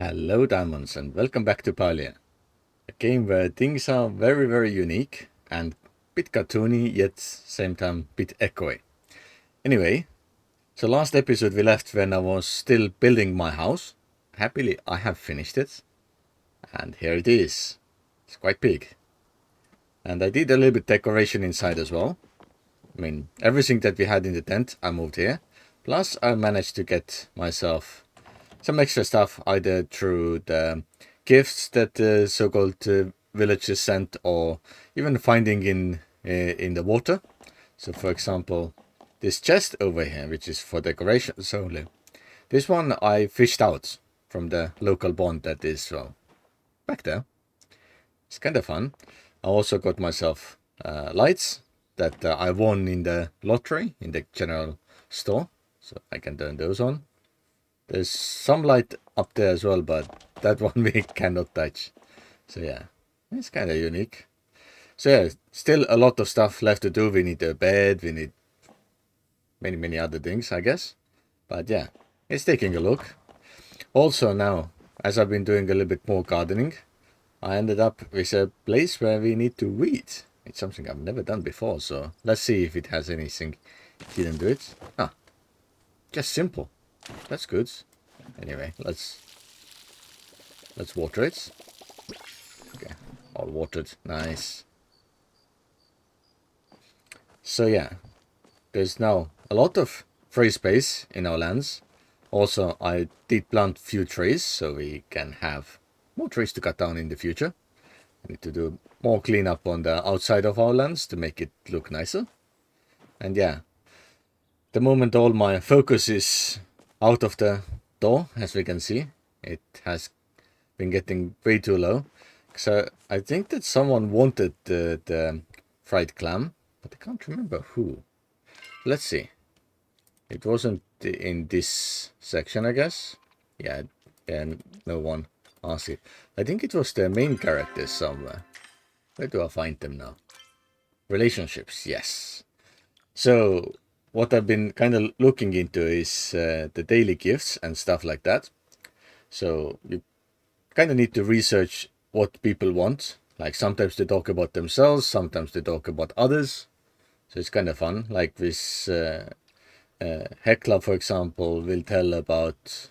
Hello diamonds and welcome back to Palia, a game where things are very unique and bit cartoony yet same time bit echoey. Anyway, so last episode we left when I was still building my house. Happily I have finished it and here it is. It's quite big. And I did a little bit decoration inside as well. I mean, everything that we had in the tent I moved here. Plus I managed to get myself some extra stuff either through the gifts that the so-called villagers sent or even finding in the water. So for example, this chest over here, which is for decorations only. This one I fished out from the local pond that is back there. It's kind of fun. I also got myself lights that I won in the lottery in the general store. So I can turn those on. There's some light up there as well, but that one we cannot touch. So yeah, it's kind of unique. So yeah, still a lot of stuff left to do. We need a bed, we need many other things, I guess. But yeah, it's taking a look. Also now, as I've been doing a little bit more gardening, I ended up with a place where we need to weed. It's something I've never done before, so let's see if it has anything hidden to it. Just simple. That's good. Anyway, let's water it. Okay, all watered. Nice. So yeah, there's now a lot of free space in our lands. Also, I did plant few trees so we can have more trees to cut down in the future. I need to do more cleanup on the outside of our lands to make it look nicer. And yeah, the moment all my focus is out of the door, as we can see, it has been getting way too low. So I think that someone wanted the fried clam, but I can't remember who. Let's see. It wasn't in this section, I guess. Yeah, and no one asked it. I think it was the main characters somewhere. Where do I find them now? Relationships, yes. So what I've been kind of looking into is the daily gifts and stuff like that. So you kind of need to research what people want. Like sometimes they talk about themselves, sometimes they talk about others. So it's kind of fun. Like this Hecla, for example, will tell about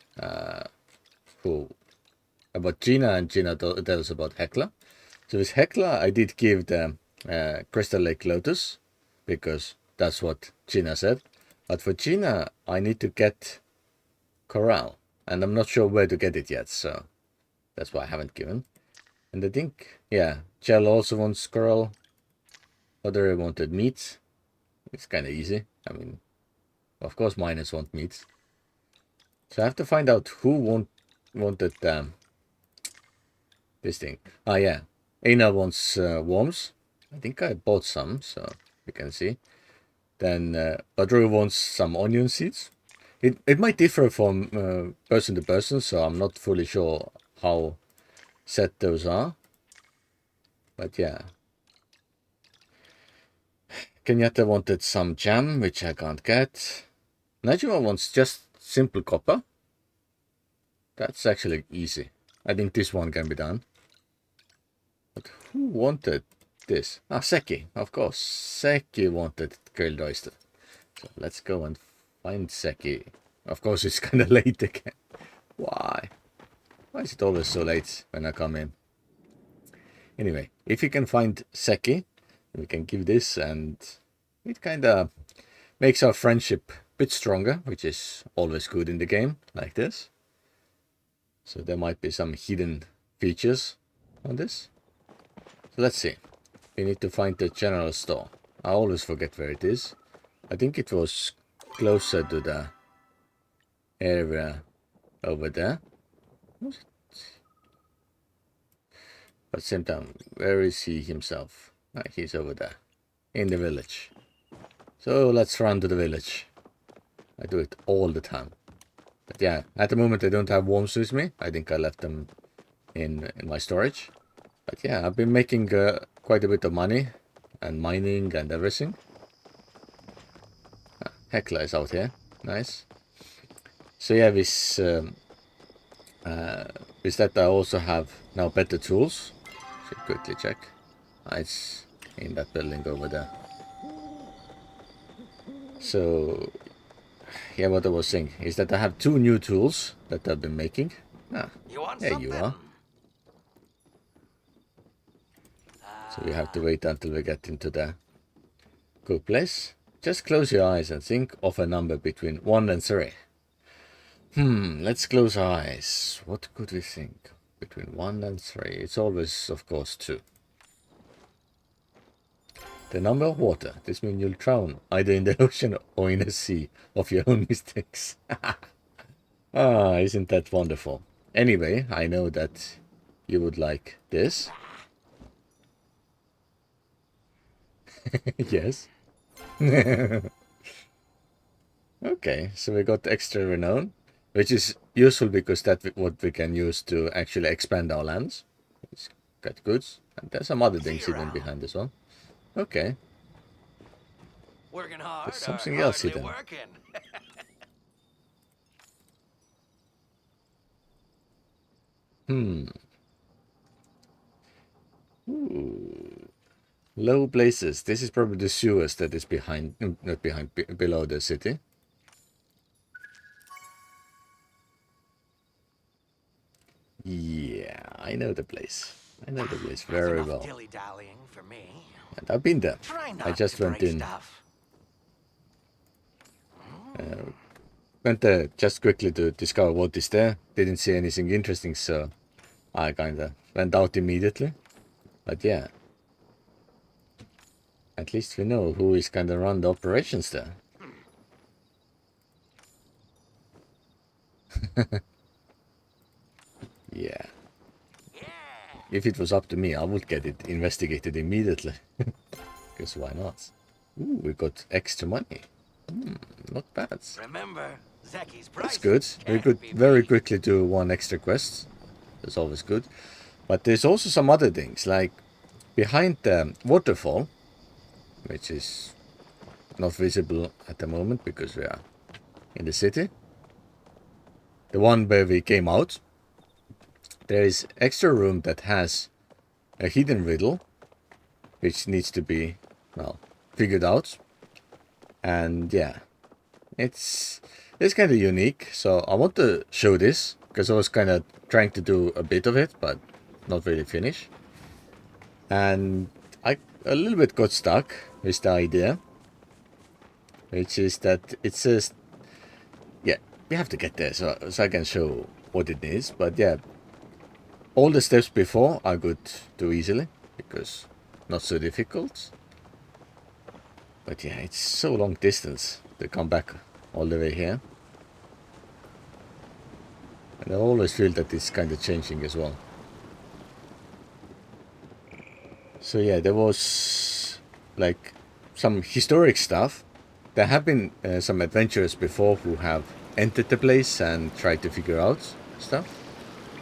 who? About Gina, and Gina tells about Hecla. So with Hecla, I did give the Crystal Lake Lotus because that's what Gina said. But for Gina, I need to get Coral, and I'm not sure where to get it yet, so that's why I haven't given. And I think, yeah, Gel also wants Coral. Other wanted meat. It's kind of easy. I mean, of course, miners want meat. So I have to find out who wanted this thing. Ah, yeah. Aina wants worms. I think I bought some, so you can see. Then Badru wants some onion seeds. It might differ from person to person, so I'm not fully sure how set those are. But yeah. Kenyatta wanted some jam, which I can't get. Najima wants just simple copper. That's actually easy. I think this one can be done. But who wanted this? Ah, Seki, of course. Seki wanted grilled oyster. So let's go and find Seki. Of course, it's kind of late again. Why? Why is it always so late when I come in? Anyway, if you can find Seki, we can give this, and it kind of makes our friendship a bit stronger, which is always good in the game, like this. So there might be some hidden features on this. So let's see. We need to find the general store. I always forget where it is. I think it was closer to the area over there. Was it? But same time, where is he himself? Ah, he's over there. In the village. So let's run to the village. I do it all the time. But yeah, at the moment I don't have worms with me. I think I left them in my storage. But yeah, I've been making quite a bit of money and mining and everything. Hecla is out here. Nice. So yeah, this is that I also have now better tools. Should quickly check. It's in that building over there. So, yeah, what I was saying is that I have 2 new tools that I've been making. Ah, there you are. So we have to wait until we get into the good place. Just close your eyes and think of a number between 1 and 3. Let's close our eyes. What could we think? Between 1 and 3. It's always, of course, 2. The number of water. This means you'll drown either in the ocean or in a sea of your own mistakes. Ah, isn't that wonderful? Anyway, I know that you would like this. Yes. Okay, so we got extra renown, which is useful because that's what we can use to actually expand our lands. It's quite good. And there's some other things hidden behind this one. Okay. Working hard. There's something else hidden. Ooh. Low places. This is probably the sewers that is behind, not behind, below the city. Yeah, I know the place. I know the place very well. Dilly-dallying for me. And I've been there. I just went in. Went there just quickly to discover what is there. Didn't see anything interesting, so I kinda went out immediately. But yeah. At least we know who is kinda run the operations there. Yeah. If it was up to me, I would get it investigated immediately. Because why not? Ooh, we got extra money. Not bad. Remember, Zeki's That's good. We could very quickly do 1 extra quest. That's always good. But there's also some other things, like behind the waterfall, which is not visible at the moment because we are in the city. The one where we came out. There is extra room that has a hidden riddle, which needs to be, well, figured out. And yeah, it's kind of unique. So I want to show this because I was kind of trying to do a bit of it, but not really finish. And I a little bit got stuck with the idea, which is that it says, yeah, we have to get there so I can show what it is. But yeah, all the steps before I could do easily because not so difficult. But yeah, it's so long distance to come back all the way here. And I always feel that it's kind of changing as well. So yeah, there was like some historic stuff. There have been some adventurers before who have entered the place and tried to figure out stuff.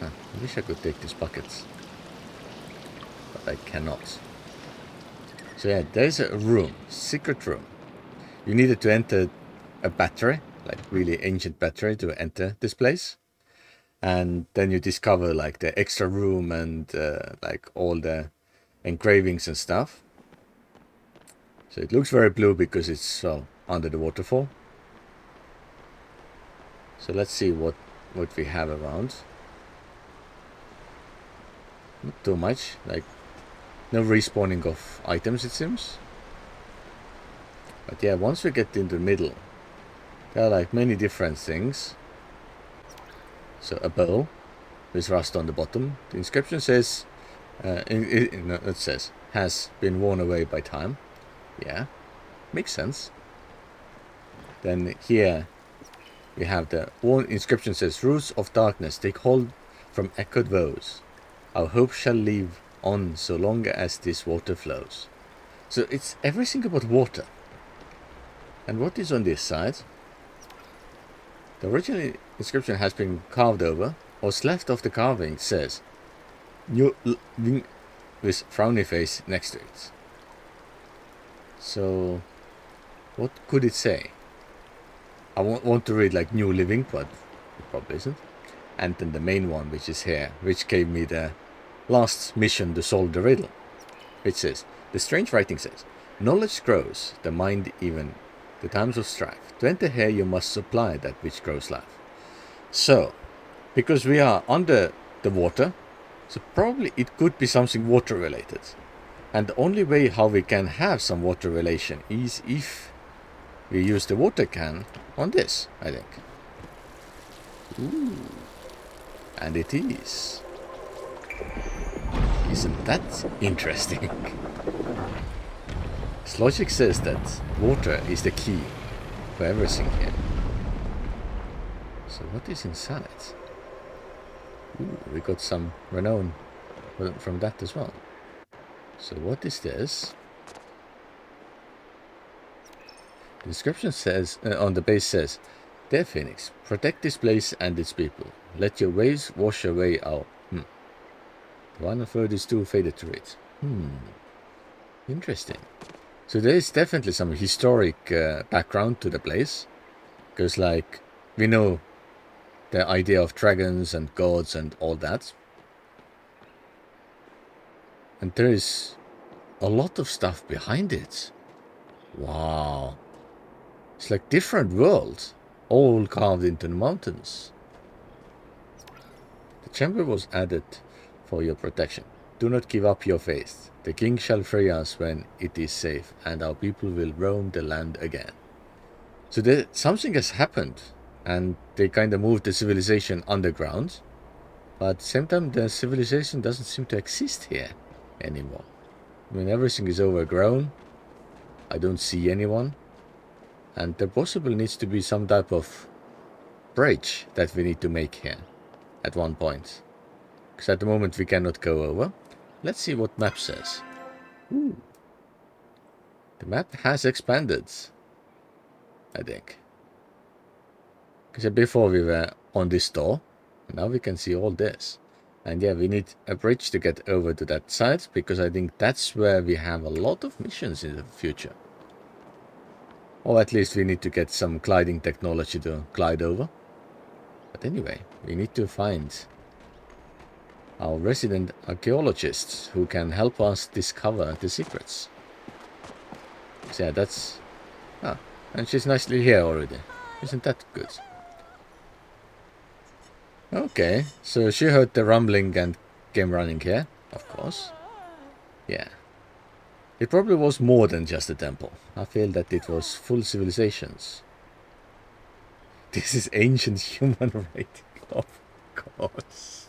I wish I could take these buckets, but I cannot. So yeah, there's a room, secret room. You needed to enter a battery, like really ancient battery, to enter this place. And then you discover like the extra room and like all the engravings and stuff. So it looks very blue because it's under the waterfall. So let's see what we have around. Not too much, like no respawning of items it seems. But yeah, once we get in the middle, there are like many different things. So a bow with rust on the bottom. The inscription says, it says, has been worn away by time. Yeah, makes sense. Then here we have the worn inscription says, Roots of darkness take hold from echoed woes. Our hope shall live on so long as this water flows. So it's everything about water. And what is on this side? The original inscription has been carved over. What's left of the carving says, New living with frowny face next to it. So, what could it say? I want to read like New Living, but it probably isn't. and then the main one, which is here, which gave me the last mission to solve the riddle. It says, the strange writing says, knowledge grows, the mind even, the times of strife. To enter here you must supply that which grows life. So, because we are under the water, so probably it could be something water related. And the only way how we can have some water relation is if we use the water can on this, I think. Ooh. And it is. Isn't that interesting? This logic says that water is the key for everything here. So what is inside? Ooh, we got some renown from that as well. So what is this? The description says, on the base says, Dear Phoenix, protect this place and its people. Let your waves wash away our... The one third is too faded to read. Interesting. So there is definitely some historic background to the place. Because like, we know the idea of dragons and gods and all that. And there is a lot of stuff behind it. Wow. It's like different worlds, all carved into the mountains. The chamber was added for your protection. Do not give up your faith. The king shall free us when it is safe, and our people will roam the land again. So something has happened, and they kind of moved the civilization underground. But at the same time, the civilization doesn't seem to exist here anymore. I mean, everything is overgrown. I don't see anyone. And there possibly needs to be some type of bridge that we need to make here at one point. Because at the moment we cannot go over. Let's see what map says. Ooh. The map has expanded, I think. Because before we were on this door. Now we can see all this. And yeah, we need a bridge to get over to that side, because I think that's where we have a lot of missions in the future. Or at least we need to get some gliding technology to glide over. But anyway, we need to find our resident archaeologists who can help us discover the secrets. So yeah, that's... Ah, and she's nicely here already. Isn't that good? Okay, so she heard the rumbling and came running here, of course. Yeah. It probably was more than just a temple. I feel that it was full civilizations. This is ancient human writing, of course.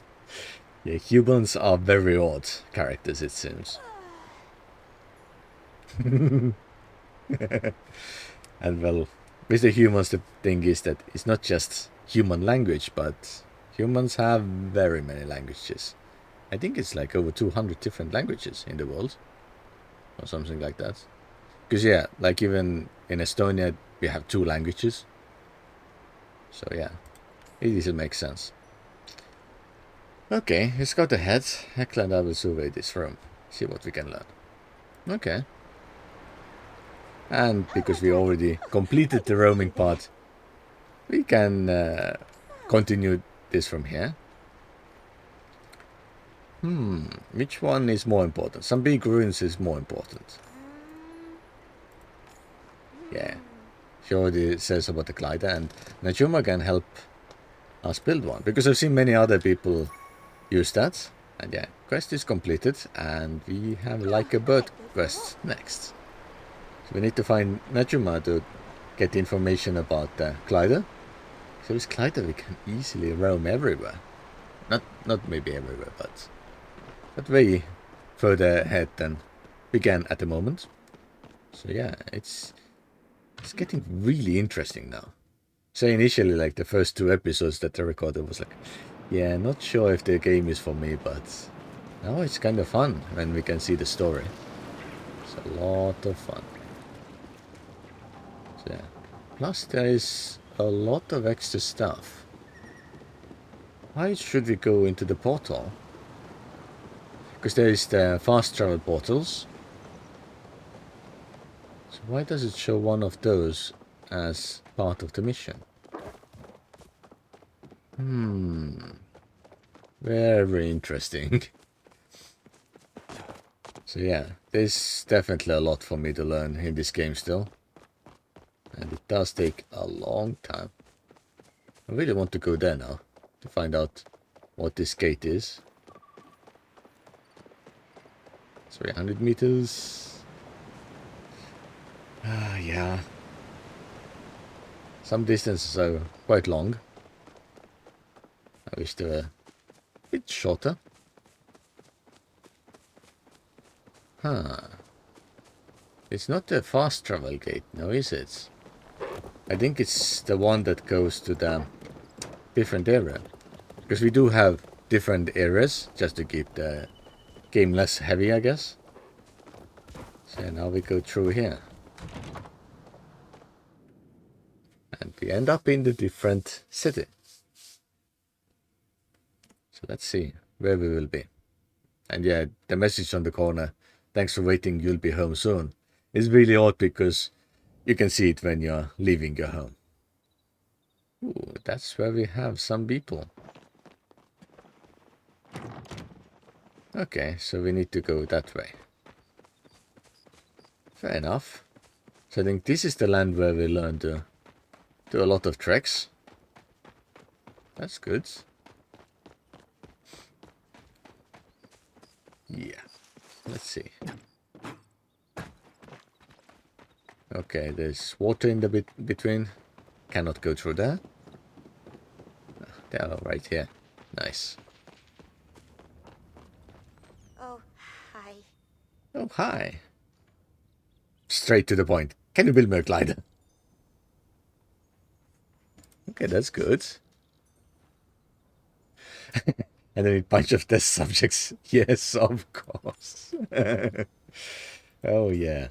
Yeah, humans are very odd characters, it seems. And well, with the humans, the thing is that it's not just human language, but... humans have very many languages. I think it's like over 200 different languages in the world. Or something like that. Because yeah, like even in Estonia we have 2 languages. So yeah, it easily makes sense. Okay, let's go ahead. Hecla and I will survey this room. See what we can learn. Okay. And because we already completed the roaming part, we can continue this from here. Which one is more important? Some big ruins is more important. Yeah. She already says about the glider, and Najuma can help us build one. Because I've seen many other people use that. And yeah, quest is completed, and we have like a bird quest next. So we need to find Najuma to get information about the glider. So with glider we can easily roam everywhere. Not maybe everywhere, but way further ahead than we can at the moment. So yeah, it's getting really interesting now. So initially, like the first 2 episodes that I recorded was like, yeah, not sure if the game is for me, but now it's kind of fun when we can see the story. It's a lot of fun. So yeah. Plus there is a lot of extra stuff. Why should we go into the portal? Because there is the fast travel portals. So why does it show one of those as part of the mission? Very interesting. So yeah, there's definitely a lot for me to learn in this game still. And it does take a long time. I really want to go there now to find out what this gate is. 300 meters. Yeah. Some distances are quite long. I wish they were a bit shorter. It's not the fast travel gate, no, is it? I think it's the one that goes to the different area. Because we do have different areas, just to keep the game less heavy, I guess. So now we go through here. And we end up in the different city. So let's see where we will be. And yeah, the message on the corner, thanks for waiting, you'll be home soon, is really odd because you can see it when you're leaving your home. Ooh, that's where we have some people. Okay, so we need to go that way. Fair enough. So I think this is the land where we learn to do a lot of treks. That's good. Yeah, let's see. Okay, there's water in the between. Cannot go through there. They are right here. Nice. Oh, hi. Oh, hi. Straight to the point. Can you build me a glider? Okay, that's good. And then a bunch of test subjects. Yes, of course. Oh, yeah.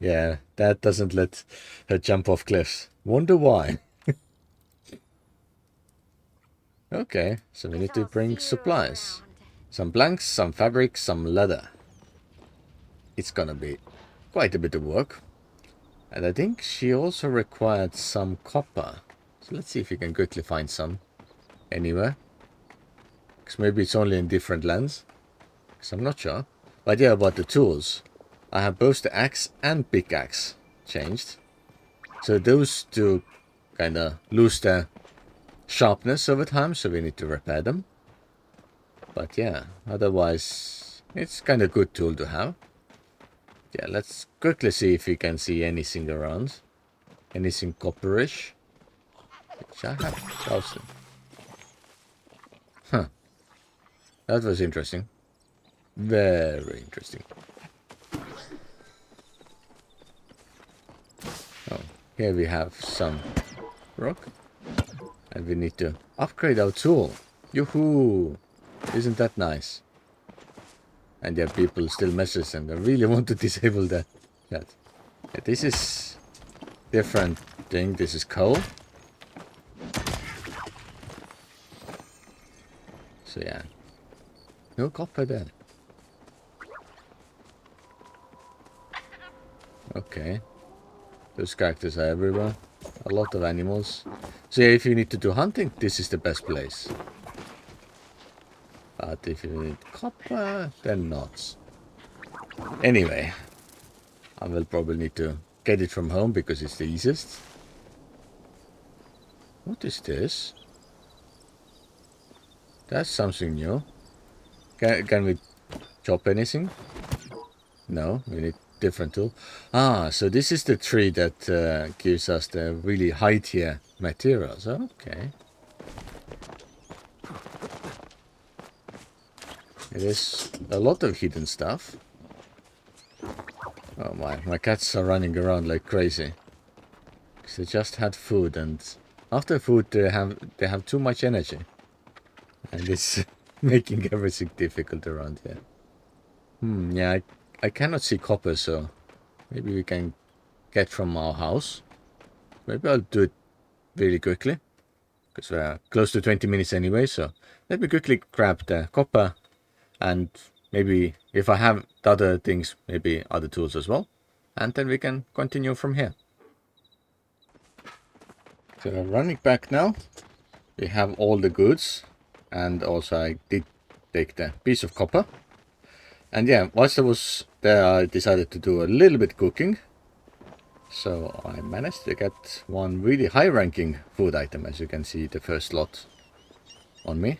Yeah, that doesn't let her jump off cliffs. Wonder why. Okay, so we need to bring supplies. Some blanks, some fabric, some leather. It's gonna be quite a bit of work. And I think she also required some copper. So let's see if we can quickly find some anywhere. Because maybe it's only in different lands. Because I'm not sure. But yeah, about the tools. I have both the axe and pickaxe changed. So those two kind of lose their sharpness over time, so we need to repair them. But yeah, otherwise it's kind of good tool to have. Yeah, let's quickly see if we can see anything around. Anything copperish. Which I have thousand. Huh. That was interesting. Very interesting. Oh, here we have some rock. And we need to upgrade our tool. Yoo-hoo! Isn't that nice? And yeah, people still message and I really want to disable that. Yeah, this is different thing. This is coal. So yeah. No copper there. Okay. Those characters are everywhere. A lot of animals. So yeah, if you need to do hunting, this is the best place. But if you need copper, then not. Anyway, I will probably need to get it from home because it's the easiest. What is this? That's something new. Can we chop anything? No, we need different tool. Ah, so this is the tree that gives us the really high tier materials. Okay. There's a lot of hidden stuff. Oh my cats are running around like crazy. Because they just had food and after food they have too much energy. And it's making everything difficult around here. Yeah, I cannot see copper, so maybe we can get from our house. Maybe I'll do it really quickly. Because we're close to 20 minutes anyway, so let me quickly grab the copper. And maybe if I have the other things, maybe other tools as well. and then we can continue from here. So running back now, we have all the goods, and also I did take the piece of copper. And yeah, whilst I was there, I decided to do a little bit cooking. So I managed to get one really high-ranking food item, as you can see the first lot on me.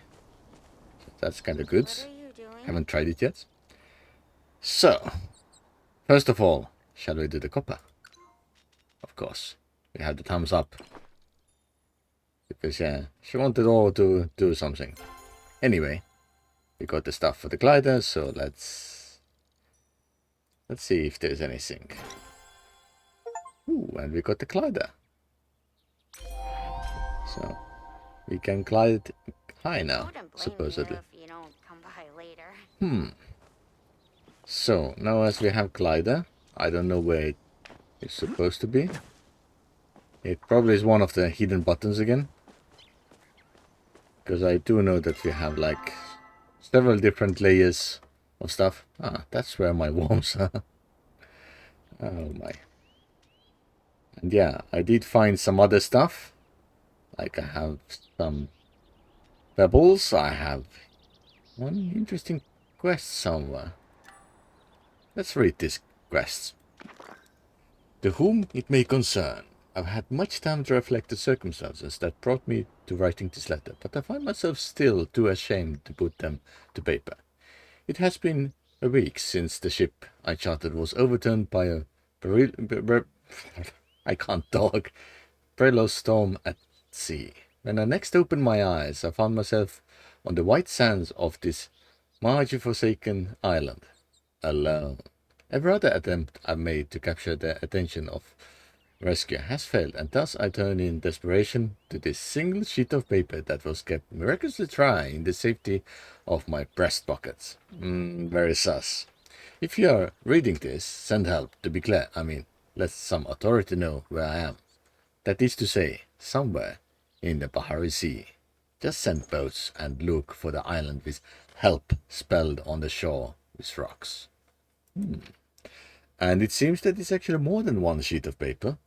So that's kind of good. What are you doing? Haven't tried it yet. So, first of all, shall we do the copper? Of course, we have the thumbs up. Because yeah, she wanted all to do something. Anyway, we got the stuff for the glider, so let's see if there's anything. Ooh, and we got the glider. So we can glide high now, Wouldn't blame supposedly. you if you don't come by later. So now as we have glider, I don't know where it's supposed to be. It probably is one of the hidden buttons again. Because I do know that we have like several different layers of stuff. Ah, that's where my worms are. Oh my. And yeah, I did find some other stuff. Like I have some pebbles. I have one interesting quest somewhere. Let's read this quest. To whom it may concern, I've had much time to reflect the circumstances that brought me to writing this letter, but I find myself still too ashamed to put them to paper. It has been a week since the ship I chartered was overturned by a I can't talk. Perilous storm at sea. When I next opened my eyes, I found myself on the white sands of this forsaken island, alone. Every other attempt I've made to capture the attention of rescue has failed, and thus I turn in desperation to this single sheet of paper that was kept miraculously dry in the safety of my breast pockets. Very sus. If you are reading this, send help, to be clear. I mean, let some authority know where I am. That is to say, somewhere in the Bahari Sea. Just send boats and look for the island with help spelled on the shore with rocks. And it seems that it's actually more than one sheet of paper.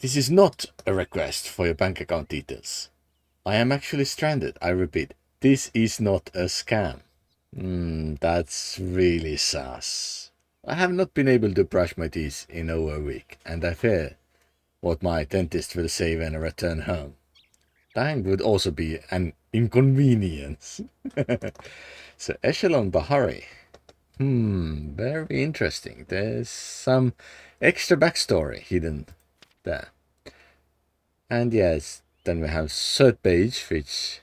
This is not a request for your bank account details. I am actually stranded. I repeat, this is not a scam. That's really sus. I have not been able to brush my teeth in over a week, and I fear what my dentist will say when I return home. Dying would also be an inconvenience. So, Echelon Bahari. Very interesting. There's some extra backstory hidden there. And yes, then we have third page, which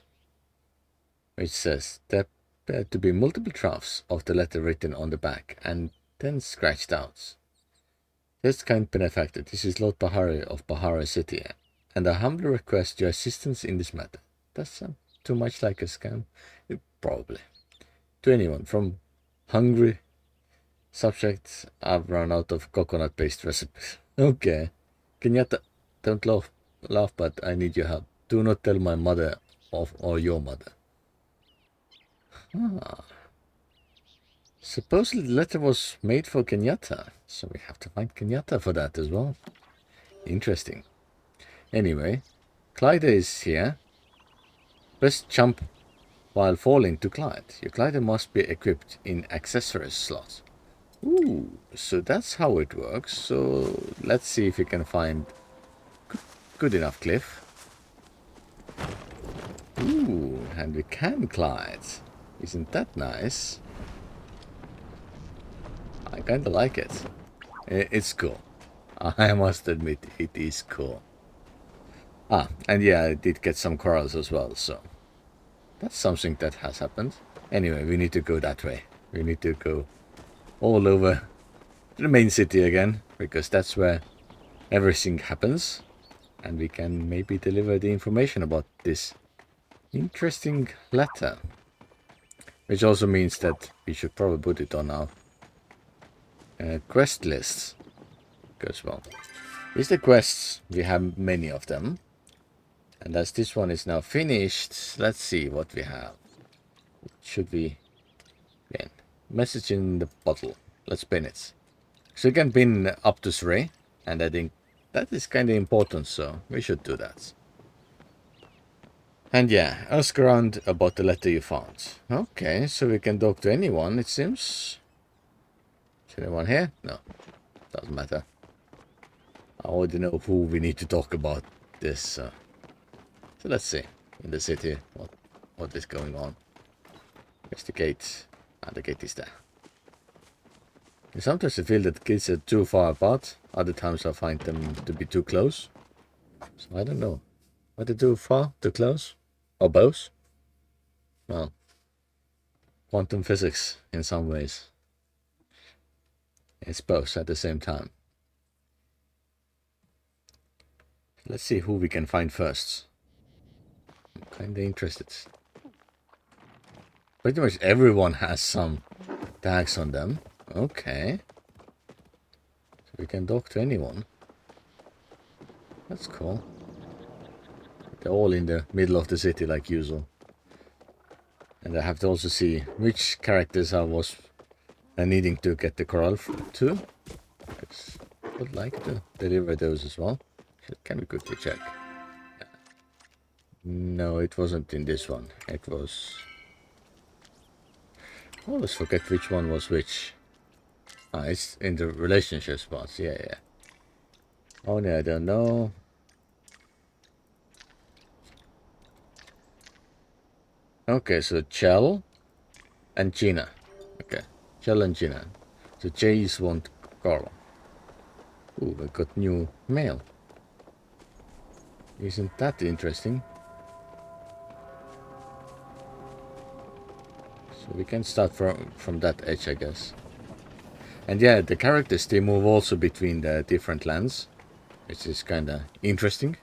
says there appear to be multiple drafts of the letter written on the back and then scratched out. This kind benefactor, this is Lord Bahari of Bahari City, and I humbly request your assistance in this matter. Does sound too much like a scam? Probably. To anyone from hungry subject, I've run out of coconut-based recipes. Okay. Kenyatta, don't laugh, but I need your help. Do not tell my mother or your mother. Supposedly the letter was made for Kenyatta, so we have to find Kenyatta for that as well. Interesting. Anyway, glider is here. Press jump while falling to glide. Your glider must be equipped in accessories slot. Ooh, so that's how it works. So let's see if we can find good enough cliff. Ooh, and we can glide. Isn't that nice? I kinda like it. It's cool. I must admit, it is cool. And yeah, I did get some corals as well, so that's something that has happened. Anyway, we need to go that way. We need to go all over the main city again, because that's where everything happens. And we can maybe deliver the information about this interesting letter. Which also means that we should probably put it on our quest list. Because, well, these are the quests. We have many of them. And as this one is now finished, let's see what we have. Should we... Again, message in the bottle. Let's spin it. So you can pin up to 3, and I think that is kind of important, so we should do that. And yeah, ask around about the letter you found. Okay, so we can talk to anyone, it seems. Is anyone here? No, doesn't matter. I already know who we need to talk about this. So let's see in the city what is going on. Where's the gate? Ah, the gate is there. And sometimes I feel that kids are too far apart. Other times I find them to be too close. So I don't know. Are they too far, too close? Or both? Well, quantum physics in some ways. It's both at the same time. Let's see who we can find first. I'm kinda interested. Pretty much everyone has some tags on them. Okay. So we can talk to anyone. That's cool. They're all in the middle of the city like usual. And I have to also see which characters I was needing to get the corral to. I would like to deliver those as well. Can we quickly check? No, it wasn't in this one. It was... I always forget which one was which. Ah, it's in the relationship spots. Yeah, yeah. Only I don't know. Okay, so Chell and Gina. Okay, Chell and Gina. So Jace want Carl. Ooh, we got new mail. Isn't that interesting? So we can start from that edge, I guess. And yeah, the characters, they move also between the different lands, which is kind of interesting.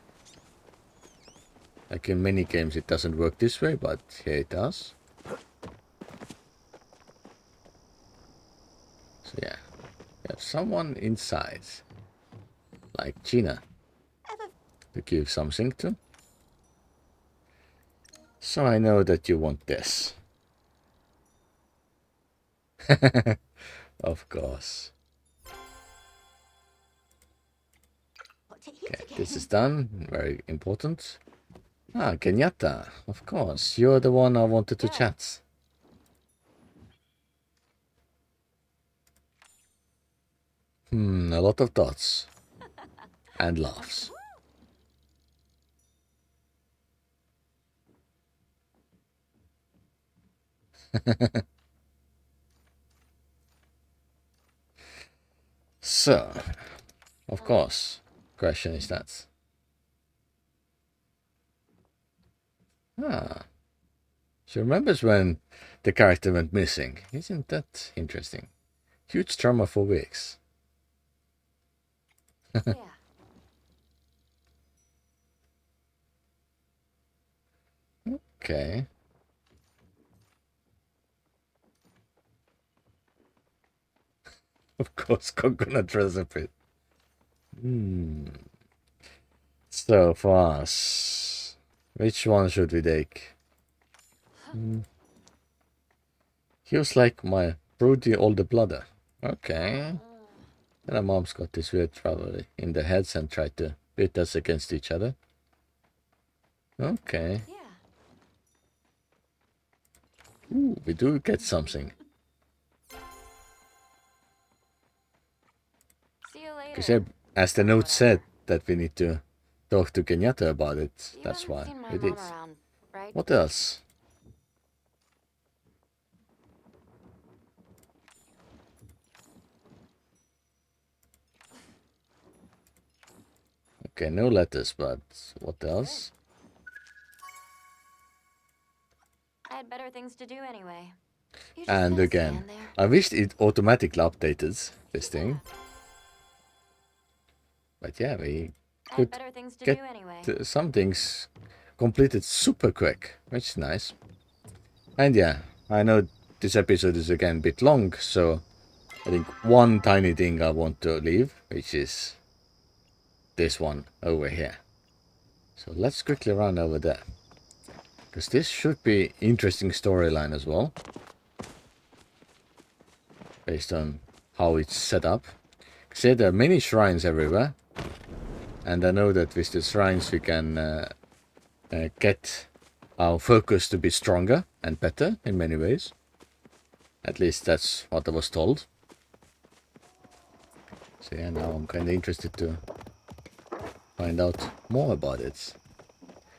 Like in many games it doesn't work this way, but here it does. So yeah, we have someone inside, like Gina, to give something to. So I know that you want this. Of course. Okay, this is done. Very important. Ah, Kenyatta. Of course. You're the one I wanted to chat. A lot of dots. And laughs. So, of course, question is that. Ah, she remembers when the character went missing. Isn't that interesting? Huge trauma for weeks. Yeah. Okay. Of course, coconut recipe. So for us, which one should we take? Feels like my broody older brother. Okay. And our mom's got this weird trouble in the heads and tried to pit us against each other. Okay. Yeah. Ooh, we do get something. See you later. Because as the note said that we need to talk to Kenyatta about it. You That's haven't why seen my we mom did. around, right? What else? Okay, no letters, but what else? I had better things to do anyway. You're just And gonna again, stand there. I wished it automatically updated this thing. But yeah, we I had could better things to get do anyway. some things completed super quick, which is nice. And yeah, I know this episode is again a bit long, so I think one tiny thing I want to leave, which is this one over here. So let's quickly run over there. Because this should be interesting storyline as well. Based on how it's set up. See, there are many shrines everywhere. And I know that with the shrines we can get our focus to be stronger and better in many ways. At least that's what I was told. So yeah, now I'm kind of interested to find out more about it.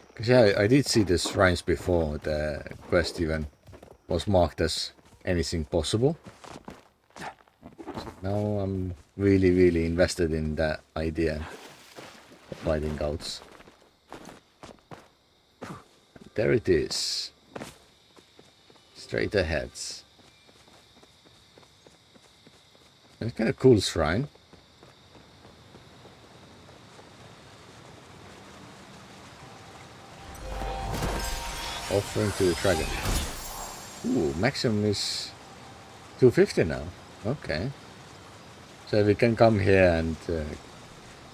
Because yeah, I did see the shrines before the quest even was marked as anything possible. So now I'm really invested in that idea of finding out. There it is. Straight ahead. It's kind of cool shrine. Offering to the dragon. Ooh, maximum is 250 now. Okay. So we can come here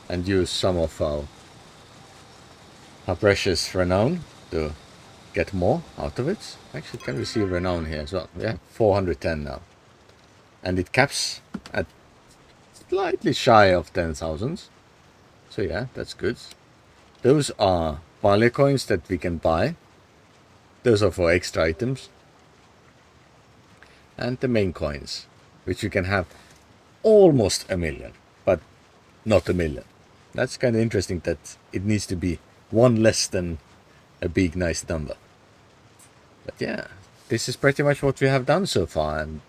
and use some of our precious renown to get more out of it. Actually, can we see renown here as well? Yeah, 410 now. And it caps at slightly shy of 10,000. So yeah, that's good. Those are Palia coins that we can buy. Those are for extra items. And the main coins, which you can have almost a million, but not a million. That's kind of interesting that it needs to be one less than a big nice number. But yeah, this is pretty much what we have done so far, and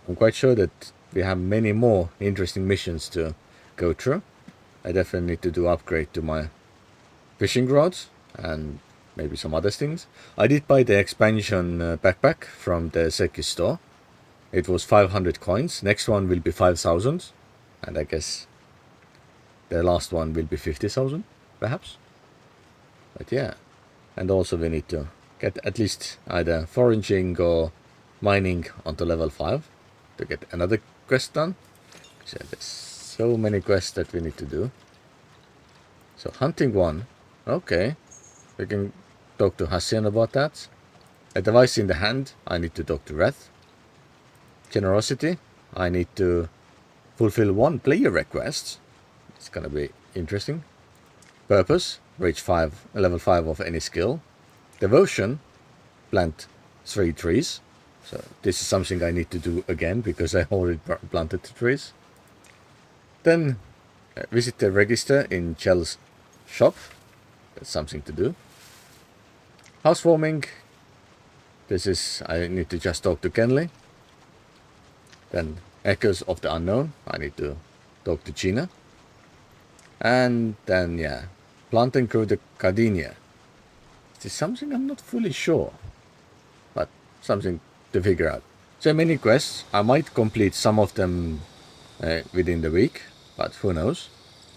I'm quite sure that we have many more interesting missions to go through. I definitely need to do upgrade to my fishing rods and maybe some other things. I did buy the expansion backpack from the Seki store. It was 500 coins. Next one will be 5,000. And I guess the last one will be 50,000, perhaps. But yeah. And also we need to get at least either foraging or mining onto level 5 to get another quest done. So there's so many quests that we need to do. So hunting 1. Okay. We can talk to Hassian about that. A device in the hand. I need to talk to Wrath. Generosity. I need to fulfill 1 player request. It's gonna be interesting. Purpose. Reach level 5 of any skill. Devotion. Plant 3 trees. So this is something I need to do again because I already planted the trees. Then visit the register in Chell's shop. That's something to do. Housewarming. This is, I need to just talk to Kenley. Then Echoes of the Unknown. I need to talk to Gina. And then, yeah, planting through the Gardenia. This is something I'm not fully sure, but something to figure out. So many quests. I might complete some of them within the week, but who knows.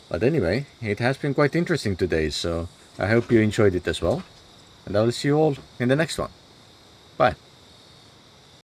But anyway, it has been quite interesting today, so I hope you enjoyed it as well. And I will see you all in the next one. Bye.